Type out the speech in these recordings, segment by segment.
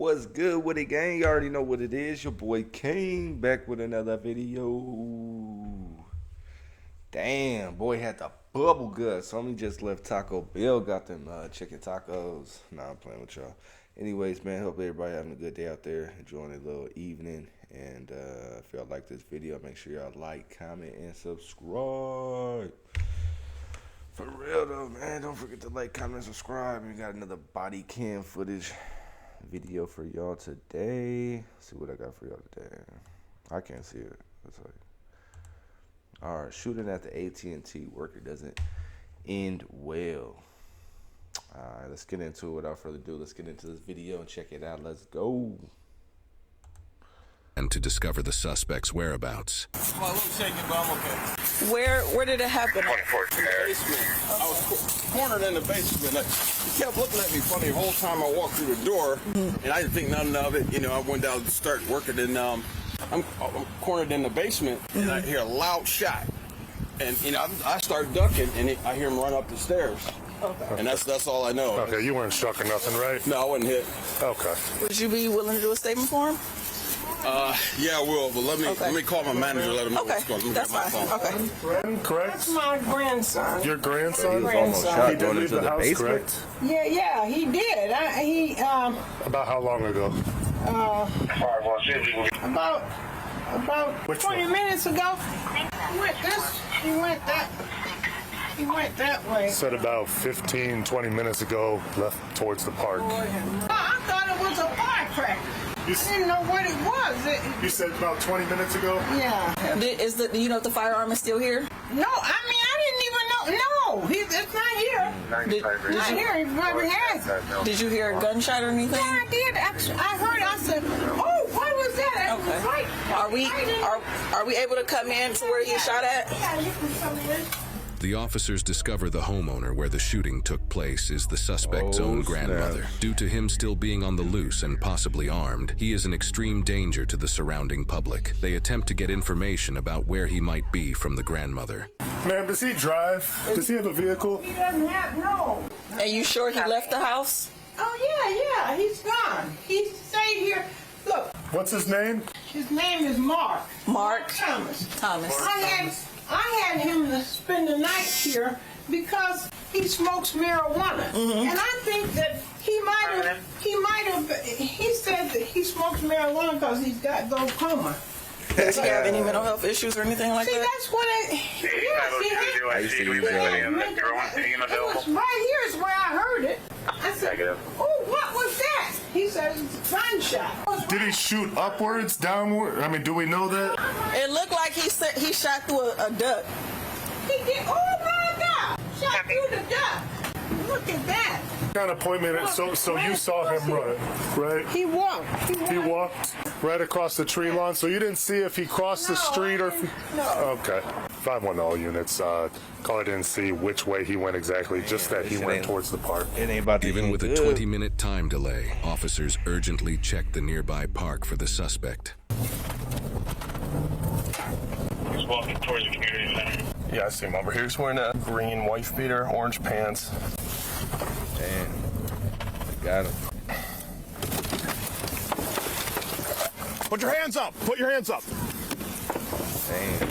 What's good with it, gang? You already know what it is. Your boy King back with another video. Damn, boy had the bubble gut. Somebody just left Taco Bell, got them chicken tacos. Nah, I'm playing with y'all. Anyways, man, hope everybody having a good day out there, enjoying a little evening. And if y'all like this video, make sure y'all like, comment, and subscribe. For real though, man, don't forget to like, comment, and subscribe. We got another body cam footage video for y'all today. Let's see what I got for y'all today. I can't see it. Let's see. All right, shooting at the AT&T worker doesn't end well. All right, let's get into it. Without further ado, let's get into this video and check it out. Let's go. And to discover the suspect's whereabouts. I'm a little shaky, but I'm okay. Where did it happen? In the basement. I was cornered in the basement. He kept looking at me funny the whole time I walked through the door, and I didn't think nothing of it. You know, I went down to start working, and I'm cornered in the basement, and I hear a loud shot. And, you know, I start ducking, and I hear him run up the stairs. Okay. And that's all I know. Okay, you weren't struck or nothing, right? No, I wasn't hit. Okay. Would you be willing to do a statement for him? Yeah, I will, but let me call my manager, let him know what's going on. That's fine. Okay. Friend, correct? That's my grandson. Your grandson? He was almost shot He did going leave into the the house, basement. correct? Yeah, he did. About how long ago? About Which 20 one? minutes ago. He went that way. Said about 15, 20 minutes ago, left towards the park. I thought it was a firecracker. I didn't know what it was. You said about 20 minutes ago? Yeah. Do you know if the firearm is still here? No, I mean, I didn't even know. No, it's not here. Not here. He probably has it. Did you hear a gunshot or anything? Yeah, I did. Actually, I said, oh, what was that? Okay. Was right. Are we able to come in to where he shot at? Yeah, you can come in. The officers discover the homeowner where the shooting took place is the suspect's own grandmother. Due to him still being on the loose and possibly armed, he is an extreme danger to the surrounding public. They attempt to get information about where he might be from the grandmother. Ma'am, does he drive? Does he have a vehicle? He doesn't have, no. Are you sure he left the house? Oh, yeah, he's gone. He stayed here. Look, What's his name? his name is Mark. Mark Thomas. Thomas. I had him to spend the night here because he smokes marijuana. And I think that he said that he smokes marijuana because he's got glaucoma. Does he have any mental health issues or anything like See, that? that's what I used to use it was right here is where I heard it. I said, oh, what was that? He said, it's a gunshot. Did he shoot upwards, downward? I mean, do we know that? It looked like he shot through a duct. He did, oh my God, shot through the duct. Look at that. Kind of point me at it. So you saw him run, right? He walked. He walked right across the tree lawn, so you didn't see if he crossed the street or... No. Okay. 510 all units. Caller didn't see which way he went exactly, just that he went towards the park. It ain't about to Even end with a good. 20-minute time delay, officers urgently check the nearby park for the suspect. He's walking towards the community center. Yeah, I see him over here. He's wearing a green wife beater, orange pants. Damn. Got him. Put your hands up! Put your hands up! Damn.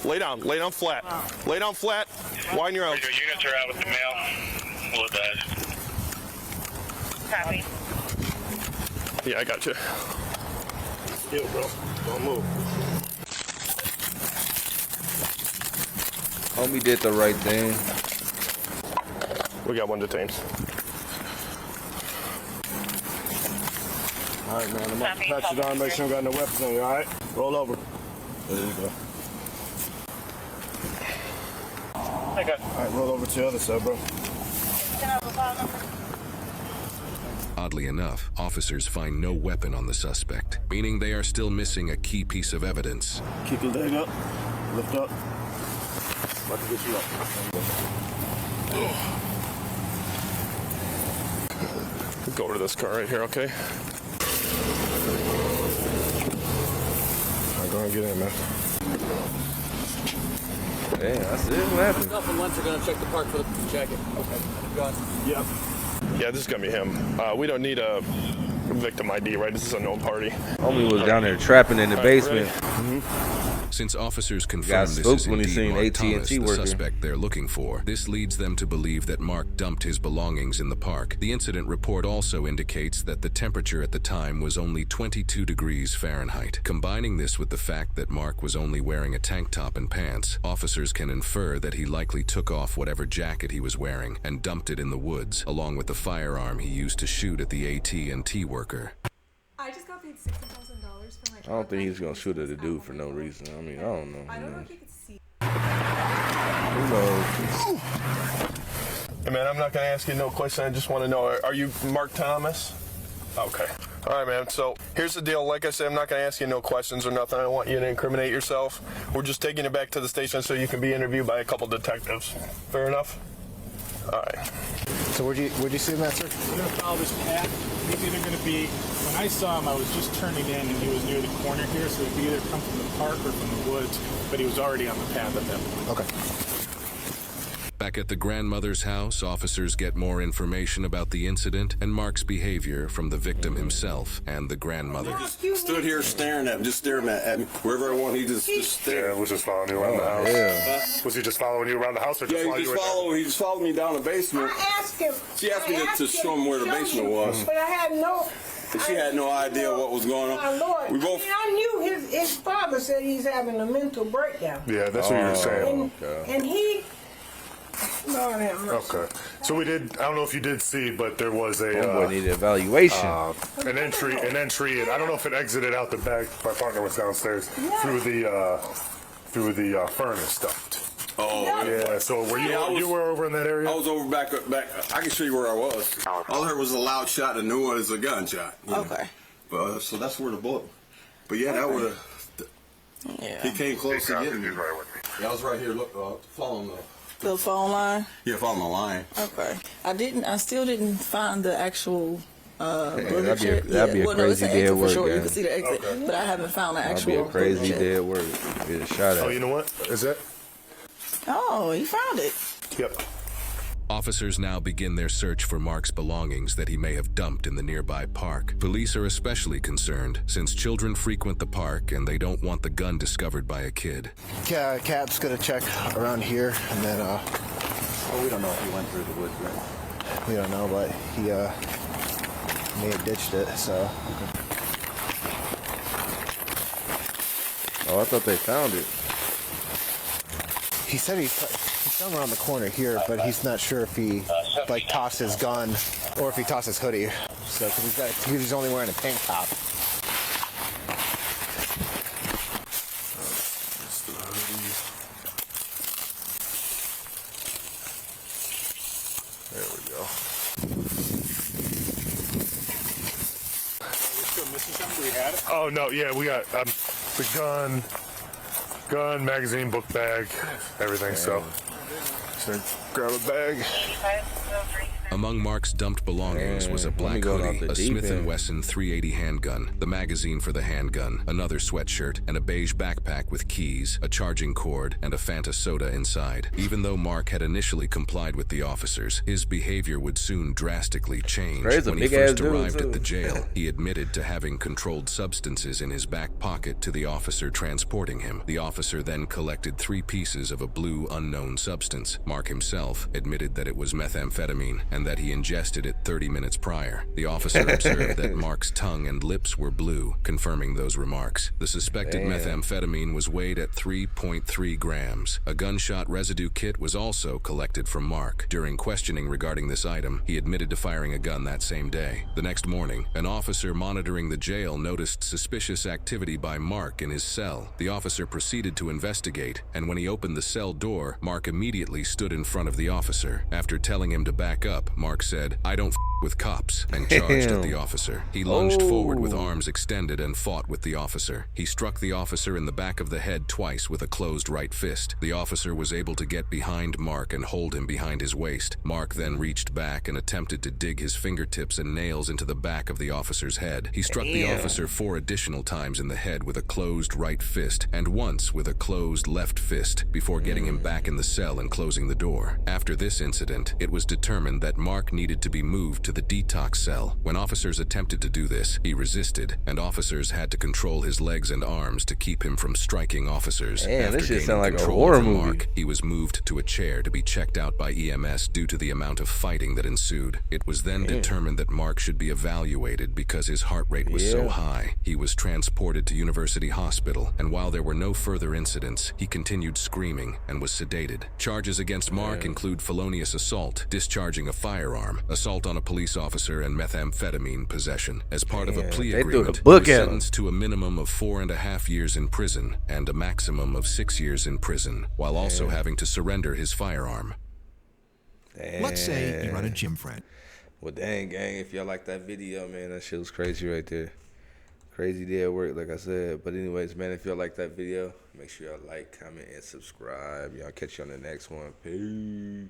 Lay down flat. Lay down flat. Wind your arms. Your units are out with the mail. We'll Copy. Yeah, I got you. Yo, bro. Don't move. Homie did the right thing. We got one detained. All right, man. I'm about to pat you down, make sure you got no weapons on you, all right? Roll over. There you go. Okay. All right, roll over to the other side, bro. Oddly enough, officers find no weapon on the suspect, meaning they are still missing a key piece of evidence. Keep your leg up. Lift up. About to get you up. Go over to this car right here, okay? All right, go ahead and get in, man. Damn, that's it. What happened? Stuff and lunch are gonna check the park for the jacket. Okay. Got it. Yep. Yeah, this is gonna be him. We don't need a victim ID, right? This is a known party. Homie was down there trapping in the basement. Since officers confirm this spooked is when he indeed seen Mark AT&T Thomas, the working. suspect they're looking for, this leads them to believe that Mark dumped his belongings in the park. The incident report also indicates that the temperature at the time was only 22 degrees Fahrenheit. Combining this with the fact that Mark was only wearing a tank top and pants, officers can infer that he likely took off whatever jacket he was wearing and dumped it in the woods, along with the firearm he used to shoot at the AT&T worker. I just got paid $60,000 for my I don't think he's gonna shoot at a dude for no reason. I mean, I don't know. I don't know if you could see. Who knows? Hey man, I'm not gonna ask you no question. I just want to know: are you Mark Thomas? Okay. All right, man. So here's the deal. Like I said, I'm not gonna ask you no questions or nothing. I don't want you to incriminate yourself. We're just taking you back to the station so you can be interviewed by a couple detectives. Fair enough? All right. So where'd you see him at, sir? We're going to follow this path. He's either going to be, when I saw him, I was just turning in and he was near the corner here, so he could either come from the park or from the woods, but he was already on the path at that point. Okay. Back at the grandmother's house, officers get more information about the incident and Mark's behavior from the victim himself and the grandmother. Stood here staring at him, just staring at me. Wherever I want, he just stared. Yeah, was just following you around the house. Yeah. Was he just following you around the house or just Yeah, he just followed me down the basement. I asked him. She asked me to show him where the basement was. But I had no. And she had no idea what was going on. My Lord. We both. I knew his father said he's having a mental breakdown. Yeah, that's what you were saying. And he. Lord have mercy. Okay. So we did, I don't know if you did see, but there was a Homeboy needed evaluation. an entry, and I don't know if it exited out the back. My partner was downstairs through the furnace stuff. Oh, Yeah. So were you were over in that area? I was over back. I can show you where I was. All I heard was a loud shot and knew it was a gunshot. Okay. So that's where the bullet. But yeah, that would have. Yeah. He came close to getting me. He's right with me. Yeah, I was right here. Look, following The phone line? Yeah, following the line. Okay. I still didn't find the actual bullet that'd be a no, it's crazy an day exit at work, for sure. You guys. can see the exit, but I haven't found the That'd actual be a crazy bullet day yet. at work. Get a shot at. Oh, you know what? Is that? Oh, he found it. Yep. Officers now begin their search for Mark's belongings that he may have dumped in the nearby park. Police are especially concerned since children frequent the park and they don't want the gun discovered by a kid. Cap's gonna check around here, and then Well, we don't know if he went through the woods, right? we don't know, but he may have ditched it. So Oh, I thought they found it. he said he's found around the corner here, but he's not sure if he like tossed his gun or if he tossed his hoodie. So because he's only wearing a tank top. There we go. We're still missing something. We had it. Oh no, yeah, we got the gun, magazine, book bag, everything. So grab a bag. Among Mark's dumped belongings was a black going off hoodie, the a deep Smith & end. Wesson 380 handgun, the magazine for the handgun, another sweatshirt, and a beige backpack with keys, a charging cord, and a Fanta soda inside. Even though Mark had initially complied with the officers, his behavior would soon drastically change. Crazy, When he big-ass first dude, arrived too. at the jail, he admitted to having controlled substances in his back pocket to the officer transporting him. The officer then collected 3 pieces of a blue unknown substance. Mark himself admitted that it was methamphetamine and that he ingested it 30 minutes prior. The officer observed that Mark's tongue and lips were blue, confirming those remarks. The suspected methamphetamine was weighed at 3.3 grams. A gunshot residue kit was also collected from Mark. During questioning regarding this item, he admitted to firing a gun that same day. The next morning, an officer monitoring the jail noticed suspicious activity by Mark in his cell. The officer proceeded to investigate, and when he opened the cell door, Mark immediately stood in front of the officer. After telling him to back up, Mark said, "I don't with cops and charged at the officer. He lunged forward with Oh. arms extended and fought with the officer. He struck the officer in the back of the head twice with a closed right fist. The officer was able to get behind Mark and hold him behind his waist. Mark then reached back and attempted to dig his fingertips and nails into the back of the officer's head. He struck the officer 4 additional times in the head with a closed right fist and once with a closed left fist before getting him back in the cell and closing the door. After this incident, it was determined that Mark needed to be moved to the detox cell. When officers attempted to do this, he resisted, and officers had to control his legs and arms to keep him from striking officers. Damn, After this shit gaining sound like a control horror over movie. Mark, he was moved to a chair to be checked out by EMS due to the amount of fighting that ensued. It was then determined that Mark should be evaluated because his heart rate was so high. He was transported to University Hospital, and while there were no further incidents, he continued screaming and was sedated. Charges against Mark include felonious assault, discharging a firearm, assault on a police officer, and methamphetamine possession. As part of a plea they threw agreement, the he book was at him. sentenced to a minimum of 4.5 years in prison and a maximum of 6 years in prison, while also having to surrender his firearm. Let's say you run a gym friend. Well, dang, gang, if y'all like that video, man, that shit was crazy right there. Crazy day at work, like I said. But anyways, man, if y'all like that video, make sure y'all like, comment, and subscribe. Y'all catch you on the next one. Peace.